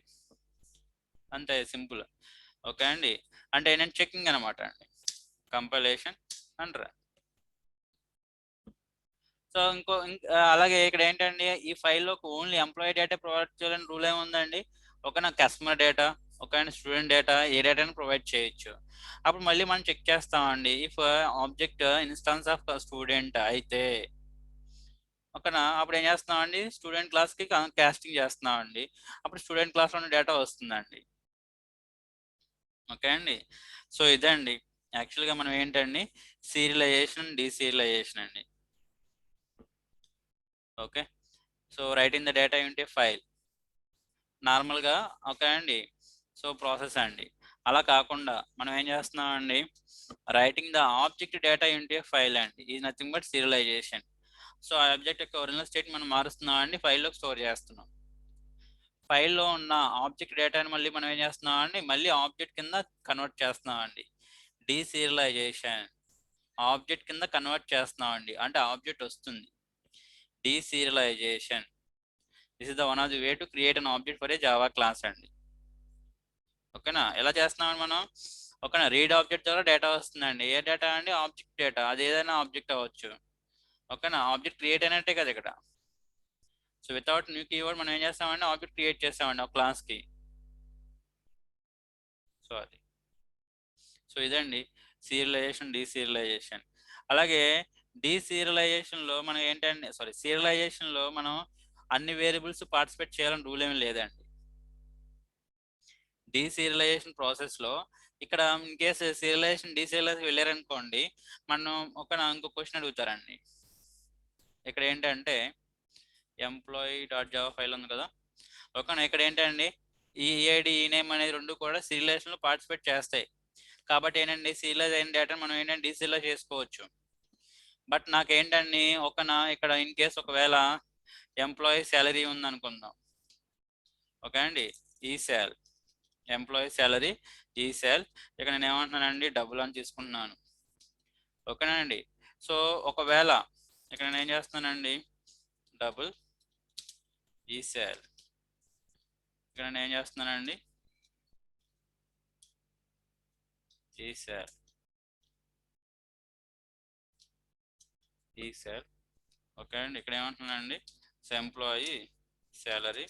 అంతే సింపుల్. ఓకే అండి, అంటే ఏంటంటే చెకింగ్ అనమాట అండి, కంపైలేషన్ అండ్ రన్. సో అలాగే ఇక్కడ ఏంటండి, ఈ ఫైల్లోకి ఓన్లీ ఎంప్లాయీ డేటా ప్రొవైడ్ చేయాలని రూల్ ఏముందండి, ఓకేనా, కస్టమర్ డేటా ఓకేనా, స్టూడెంట్ డేటా ఏ డేటాని ప్రొవైడ్ చేయొచ్చు. అప్పుడు మళ్ళీ మనం చెక్ చేస్తామండి, if object instance of student అయితే ఓకేనా, అప్పుడు ఏం చేస్తున్నామండి, స్టూడెంట్ క్లాస్కి కాస్టింగ్ చేస్తున్నామండి. అప్పుడు స్టూడెంట్ క్లాస్లో డేటా వస్తుందండి. ఓకే అండి, సో ఇదండి యాక్చువల్గా మనం ఏంటండి, సీరియలైజేషన్ డీసీరియలైజేషన్ అండి. Okay, so writing the data ఇంటే ఫైల్ నార్మల్గా. ఓకే అండి, సో ప్రాసెస్ అండి. అలా కాకుండా మనం ఏం చేస్తున్నామండి, రైటింగ్ ద ఆబ్జెక్ట్ డేటా ఇంటే ఫైల్ అండి, ఇది నథింగ్ బట్ సీరియలైజేషన్. సో ఆ ఆబ్జెక్ట్ యొక్క ఒరిజినల్ స్టేట్ మనం మారుస్తున్నాం అండి, ఫైల్లోకి స్టోర్ చేస్తున్నాం. ఫైల్లో ఉన్న ఆబ్జెక్ట్ డేటాని మళ్ళీ మనం ఏం చేస్తున్నాం అండి, మళ్ళీ ఆబ్జెక్ట్ కింద కన్వర్ట్ చేస్తున్నాం అండి, డీసీరియలైజేషన్. ఆబ్జెక్ట్ కింద కన్వర్ట్ చేస్తున్నాం అండి, అంటే ఆబ్జెక్ట్ వస్తుంది. Deserialization, this is the one of the way to create an object for a Java class అండి. ఓకేనా, ఎలా చేస్తున్నాం మనం, ఓకేనా, రీడ్ ఆబ్జెక్ట్ ద్వారా డేటా వస్తుందండి. ఏ డేటా అండి, ఆబ్జెక్ట్ డేటా, అది ఏదైనా ఆబ్జెక్ట్ అవ్వచ్చు. ఓకేనా, ఆబ్జెక్ట్ క్రియేట్ అయినట్టే కదా ఇక్కడ. సో వితౌట్ న్యూ కీవర్డ్ మనం ఏం చేస్తామండి, ఆబ్జెక్ట్ క్రియేట్ చేస్తామండి ఒక క్లాస్కి. సో అది, సో ఇదండి సీరియలైజేషన్ డీసీరియలైజేషన్. అలాగే డీసీరియలైజేషన్లో మనం ఏంటంటే, సీరియలైజేషన్లో మనం అన్ని వేరియబుల్స్ పార్టిసిపేట్ చేయాలని రూల్ ఏమి లేదండి. డీసీరియలైజేషన్ ప్రాసెస్లో ఇక్కడ ఇన్ కేసు సీరియలైజేషన్ డీసీరియలైజేషన్ వెళ్ళారనుకోండి, మనం ఇంకో క్వశ్చన్ అడుగుతారండి. ఇక్కడ ఏంటంటే ఎంప్లాయీ డాట్ జావా ఫైల్ ఉంది కదా, ఓకేనా, ఇక్కడ ఏంటండి ఈ ఈఐడి ఈ నేమ్ అనేది రెండు కూడా సీరియలైజేషన్లో పార్టిసిపేట్ చేస్తాయి. కాబట్టి ఏంటండి, సీరియలైజ్ అయిన డేటాను మనం ఏంటంటే డీసీరియలైజ్ చేసుకోవచ్చు. బట్ నాకేంటండి ఇక్కడ ఇన్ కేసు ఒకవేళ ఎంప్లాయీ శాలరీ ఉంది అనుకుందాం. ఓకే అండి, ఈ శాల్ ఎంప్లాయీ శాలరీ ఈ శాల్, ఇక్కడ నేను ఏమంటున్నానండి, డబ్బులు అని తీసుకుంటున్నాను. ఓకేనండి, సో ఒకవేళ ఇక్కడ నేను ఏం చేస్తున్నానండి, డబుల్ ఈ శాల్, ఇక్కడ నేను ఏం చేస్తున్నానండి, ఈ శాల్ ఈ శాల్. ఓకే అండి, ఇక్కడ ఏమంటున్నానండి, ఎంప్లాయీ శాలరీ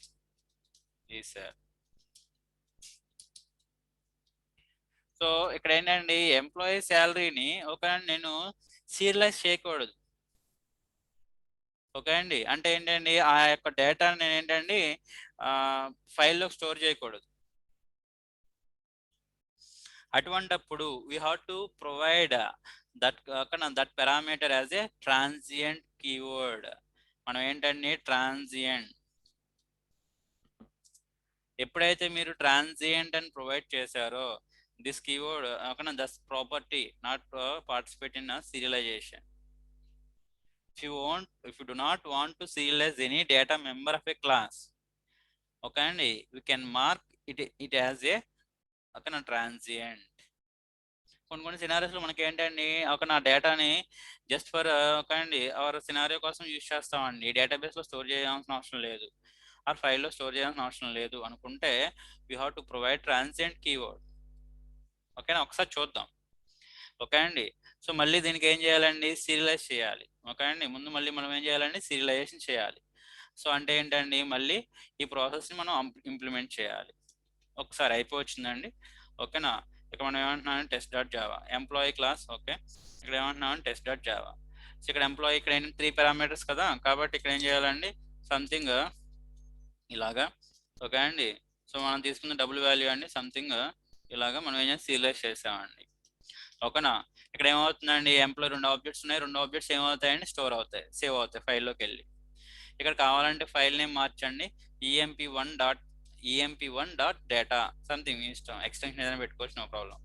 ఈ శాల్. సో ఇక్కడ ఏంటండి, ఎంప్లాయీ శాలరీని నేను సీరియలైజ్ చేయకూడదు. ఓకే అండి. అంటే ఏంటండి ఆ యొక్క డేటాని నేను ఏంటండి ఫైల్‌లో స్టోర్ చేయకూడదు. అటువంటప్పుడు we have to provide that parameter as a transient keyword. మనం ఏంటండి ట్రాన్సియంట్, ఎప్పుడైతే మీరు ట్రాన్సియంట్ అని ప్రొవైడ్ చేశారో దిస్ కీవర్డ్ ఓకేనా thus property not participate in serialization. if you do not want to serialize any data member of a class, okay అండి, we can mark it as a ఓకేనా ట్రాన్సియంట్. కొన్ని సినారియోస్లో మనకి ఏంటండి ఒక నా డేటాని జస్ట్ ఫర్ ఓకే అండి అవర్ సినారియో కోసం యూజ్ చేస్తామండి. డేటాబేస్లో స్టోర్ చేయాల్సిన అవసరం లేదు, ఆ ఫైల్లో స్టోర్ చేయాల్సిన అవసరం లేదు అనుకుంటే we have to provide transient keyword. ఓకేనా, ఒకసారి చూద్దాం. ఓకే అండి. సో మళ్ళీ దీనికి ఏం చేయాలండి, సీరియలైజ్ చేయాలి. ఓకే అండి, ముందు మళ్ళీ మనం ఏం చేయాలండి, సీరియలైజేషన్ చేయాలి. సో అంటే ఏంటండి, మళ్ళీ ఈ ప్రాసెస్ని మనం ఇంప్లిమెంట్ చేయాలి. ఒకసారి అయిపోవచ్చిందండి. ఓకేనా, ఇక్కడ మనం ఏమంటున్నాం test dot Java employee class. Okay, ఇక్కడ ఏమంటున్నాం టెస్ట్ డాట్ జావా. సో ఇక్కడ ఎంప్లాయీ ఇక్కడ ఏంటి 3 పారామీటర్స్ కదా, కాబట్టి ఇక్కడ ఏం చేయాలండి సంథింగ్ ఇలాగా. ఓకే అండి, సో మనం తీసుకున్న డబుల్ వాల్యూ అండి సంథింగ్ ఇలాగా మనం ఏం చేసి సీరియలైజ్ చేసామండి. ఓకేనా, ఇక్కడ ఏమవుతుందండి ఎంప్లాయీ 2 ఆబ్జెక్ట్స్ ఉన్నాయి, 2 ఆబ్జెక్ట్స్ ఏమవుతాయండి స్టోర్ అవుతాయి, సేవ్ అవుతాయి ఫైల్లోకి వెళ్ళి. ఇక్కడ కావాలంటే ఫైల్ నేమ్ మార్చండి, emp1 డాట్ డేటా సంథింగ్ మీ ఇష్టం, ఎక్స్టెన్షన్ ఏదైనా పెట్టుకోవచ్చు, నో ప్రాబ్లం.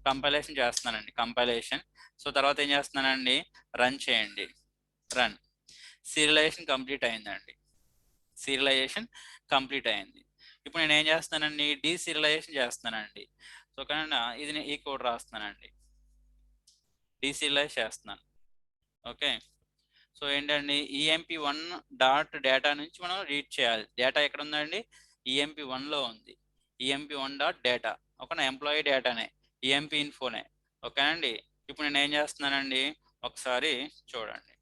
కంపైలేషన్ చేస్తున్నానండి, కంపైలేషన్. సో తర్వాత ఏం చేస్తున్నానండి, రన్ చేయండి, రన్. సీరియలైజేషన్ కంప్లీట్ అయిందండి, సీరియలైజేషన్ కంప్లీట్ అయింది. ఇప్పుడు నేను ఏం చేస్తానండి, డీసీరియలైజేషన్ చేస్తానండి. సో కానీ ఇది ఈ కోడ్ రాస్తున్నానండి, డీసీరియలైజ్ చేస్తున్నాను. ఓకే, సో ఏంటండి emp1 డాట్ డేటా నుంచి మనం రీడ్ చేయాలి. డేటా ఎక్కడ ఉందండి, emp1లో ఉంది, emp1 డాట్ డేటా. ఓకేనా, ఎంప్లాయీ డేటానే, emp ఇన్ఫోనే. ఓకేనండి, ఇప్పుడు నేను ఏం చేస్తున్నానండి ఒకసారి చూడండి,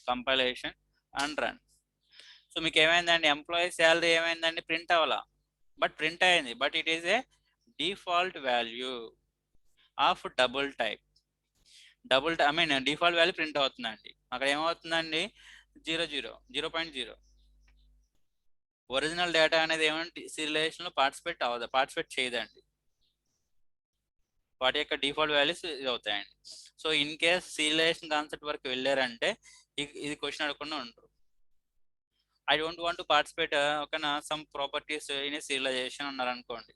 కంపైలేషన్ అండ్ రన్. సో మీకు ఏమైందండి, ఎంప్లాయీ శాలరీ ఏమైందండి, ప్రింట్ అవ్వాలా, బట్ ప్రింట్ అయింది, but it is A default value of double type. Default value print అవుతుందండి. అక్కడ ఏమవుతుందండి 0.0. ఒరిజినల్ డేటా అనేది ఏమంటే సీరియలైజేషన్లో పార్టిసిపేట్ చేయదండి, వాటి యొక్క డిఫాల్ట్ వాల్యూస్ ఇది అవుతాయండి. So in case serialization concept వరకు వెళ్ళారంటే ఇది క్వశ్చన్ అడగకుండా ఉంటారు. I don't want to participate ఓకేనా సమ్ ప్రాపర్టీస్ ఇన్ సీరియలైజేషన్ అన్నారు అనుకోండి.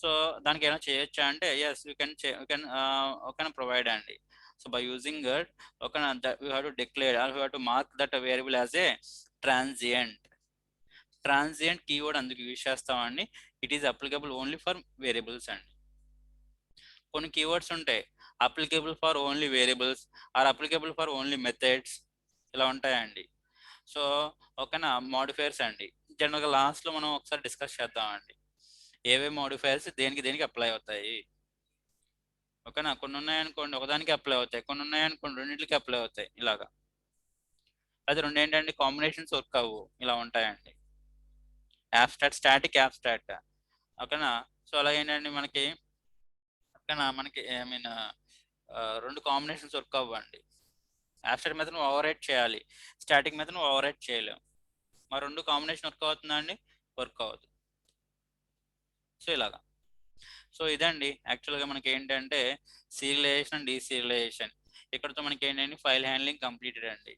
సో దానికి ఏమైనా చేయొచ్చా అంటే ఎస్ యూ కెన్ ఓకేనా ప్రొవైడ్ అండి. సో బై యూజింగ్ ఇట్ ఓకేనా you have to declare or you have to mark that variable as a transient. Transient keyword అందుకు యూజ్ చేస్తామండి, it is applicable only for variables అండి. కొన్ని కీవర్డ్స్ ఉంటాయి applicable for only variables or applicable for only methods, ఇలా ఉంటాయండి. సో ఓకేనా, మోడిఫైర్స్ అండి జనరల్గా లాస్ట్లో మనం ఒకసారి డిస్కస్ చేద్దామండి ఏవే మోడిఫైర్స్ దేనికి అప్లై అవుతాయి. ఓకేనా, కొన్ని ఉన్నాయనుకోండి ఒకదానికి అప్లై అవుతాయి, కొన్ని ఉన్నాయనుకోండి రెండింటికి అప్లై అవుతాయి ఇలాగా. అది రెండు ఏంటంటే కాంబినేషన్స్ వర్క్ అవ్వు, ఇలా ఉంటాయండి, యాబ్స్ట్రాక్ట్ స్టాటిక్ యాబ్స్ట్రాక్ట్. ఓకేనా, సో అలాగే ఏంటంటే మనకి ఓకేనా మనకి రెండు కాంబినేషన్స్ వర్క్ అవ్వండి. యాబ్స్ట్రాక్ట్ మెథడ్ ఓవర్ రైట్ చేయాలి, స్టాటిక్ మెథడ్ ఓవర్ రైట్ చేయలేము. మరి రెండు కాంబినేషన్ వర్క్ అవుతుందా అండి, వర్క్ అవ్వదు. సో ఇలాగా. సో ఇదండి యాక్చువల్గా మనకి ఏంటంటే సీరియలైజేషన్ అండ్ డీసీరియలైజేషన్. ఇక్కడతో మనకి ఏంటంటే ఫైల్ హ్యాండ్లింగ్ కంప్లీటెడ్ అండి.